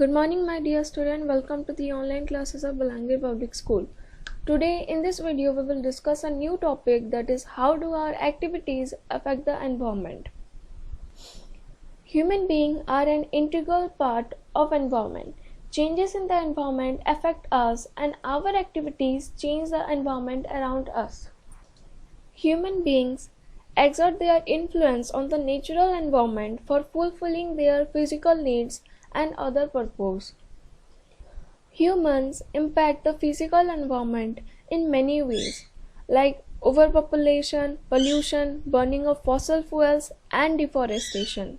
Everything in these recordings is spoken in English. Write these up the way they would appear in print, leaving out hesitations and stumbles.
Good morning, my dear student. Welcome to the online classes of Balangir Public School. Today, in this video, we will discuss a new topic, that is how do our activities affect the environment. Human beings are an integral part of environment. Changes in the environment affect us, and our activities change the environment around us. Human beings exert their influence on the natural environment for fulfilling their physical needs and other purposes. Humans impact the physical environment in many ways, like overpopulation, pollution, burning of fossil fuels, and deforestation.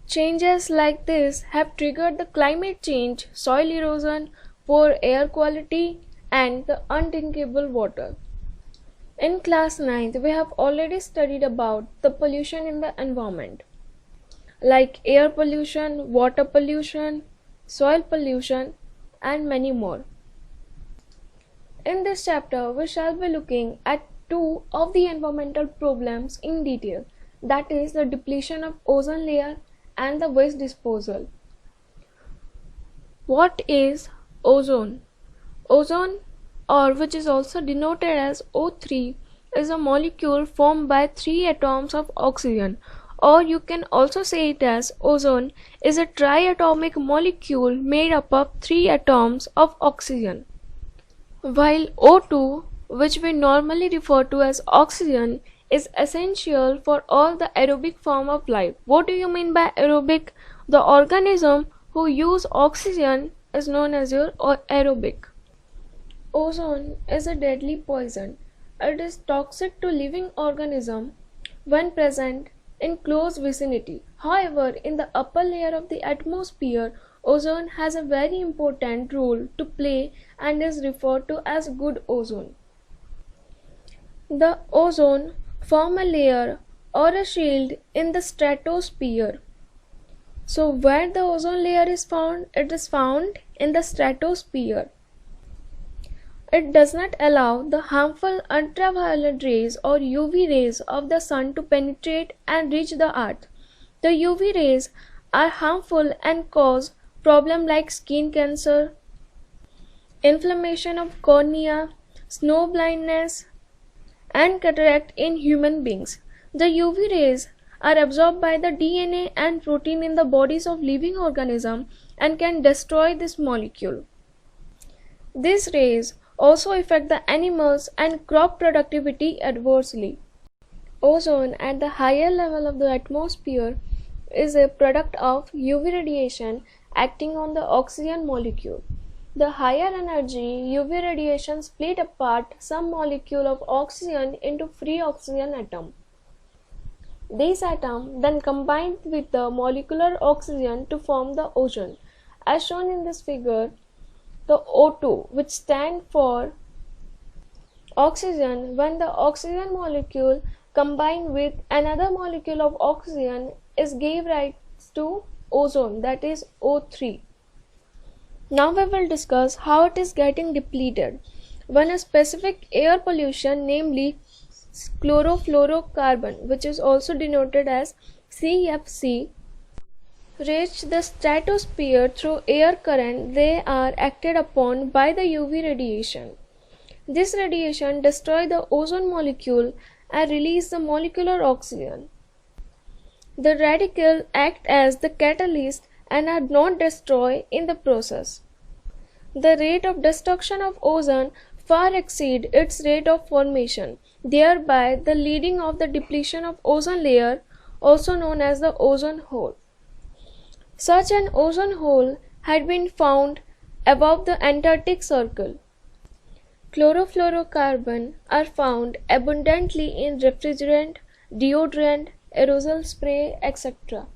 Changes like this have triggered the climate change, soil erosion, poor air quality, and the undrinkable water. In class 9th, we have already studied about the pollution in the environment, like air pollution, water pollution, soil pollution, and many more. In this chapter, we shall be looking at two of the environmental problems in detail, that is the depletion of ozone layer and the waste disposal. What is ozone? Ozone, or which is also denoted as O3, is a molecule formed by 3 atoms of oxygen, or you can also say it as ozone is a triatomic molecule made up of 3 atoms of oxygen. While O2, which we normally refer to as oxygen, is essential for all the aerobic form of life. What do you mean by aerobic? The organism who use oxygen is known as your aerobic. Ozone is a deadly poison. It is toxic to living organism when present in close vicinity. However, in the upper layer of the atmosphere, ozone has a very important role to play and is referred to as good ozone. The ozone form a layer or a shield in the stratosphere. So where the ozone layer is found? It is found in the stratosphere. It does not allow the harmful ultraviolet rays or UV rays of the sun to penetrate and reach the earth. The UV rays are harmful and cause problems like skin cancer, inflammation of cornea, snow blindness, and cataract in human beings. The UV rays are absorbed by the DNA and protein in the bodies of living organisms and can destroy this molecule. These rays also affect the animals and crop productivity adversely. Ozone at the higher level of the atmosphere is a product of UV radiation acting on the oxygen molecule. The higher energy UV radiation split apart some molecule of oxygen into free oxygen atom. These atoms then combine with the molecular oxygen to form the ozone. As shown in this figure, the O2, which stands for oxygen, when the oxygen molecule combined with another molecule of oxygen is gave rise to ozone, that is O3. Now we will discuss how it is getting depleted. When a specific air pollution, namely chlorofluorocarbon, which is also denoted as CFC, reach the stratosphere through air current, they are acted upon by the UV radiation. This radiation destroys the ozone molecule and release the molecular oxygen. The radical act as the catalyst and are not destroyed in the process. The rate of destruction of ozone far exceeds its rate of formation, thereby the leading of the depletion of ozone layer, also known as the ozone hole. Such an ozone hole had been found above the Antarctic Circle. Chlorofluorocarbon are found abundantly in refrigerant, deodorant, aerosol spray, etc.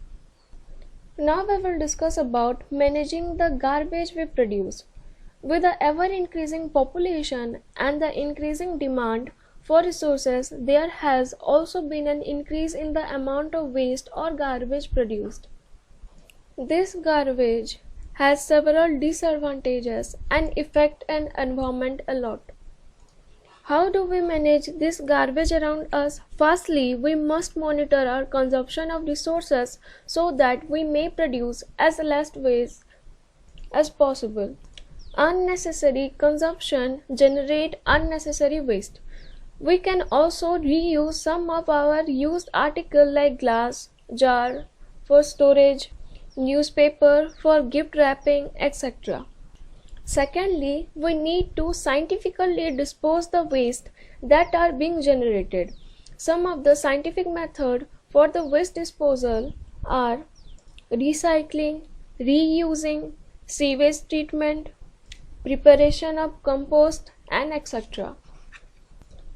Now we will discuss about managing the garbage we produce. With the ever-increasing population and the increasing demand for resources, there has also been an increase in the amount of waste or garbage produced. This garbage has several disadvantages and affect an environment a lot. How do we manage this garbage around us? Firstly, we must monitor our consumption of resources so that we may produce as less waste as possible. Unnecessary consumption generate unnecessary waste. We can also reuse some of our used articles like glass, jar for storage, newspaper for gift wrapping, etc. Secondly, we need to scientifically dispose the waste that are being generated. Some of the scientific methods for the waste disposal are recycling, reusing, sewage treatment, preparation of compost, and etc.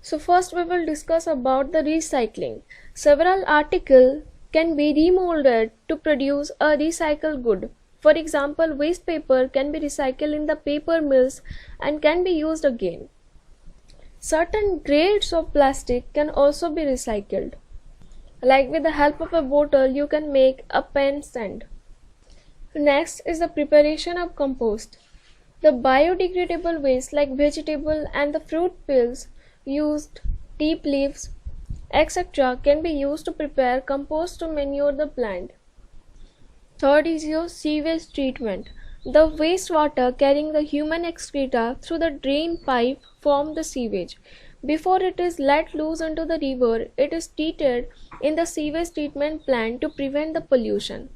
So first we will discuss about the recycling. Several articles can be remolded to produce a recycled good. For example, waste paper can be recycled in the paper mills and can be used again. Certain grades of plastic can also be recycled. Like with the help of a bottle, you can make a pen stand. Next is the preparation of compost. The biodegradable waste like vegetable and the fruit peels, used tea leaves, etc. can be used to prepare compost to manure the plant. Third is your sewage treatment. The wastewater carrying the human excreta through the drain pipe form the sewage. Before it is let loose into the river, it is treated in the sewage treatment plant to prevent the pollution.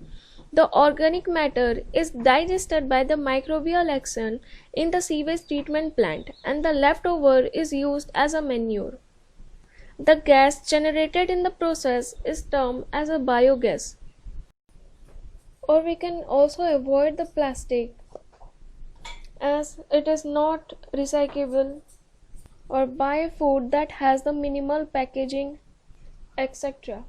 The organic matter is digested by the microbial action in the sewage treatment plant, and the leftover is used as a manure. The gas generated in the process is termed as a biogas. Or we can also avoid the plastic as it is not recyclable, or buy food that has the minimal packaging, etc.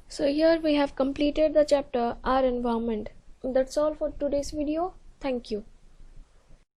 So here we have completed the chapter Our Environment. That's all for today's video. Thank you.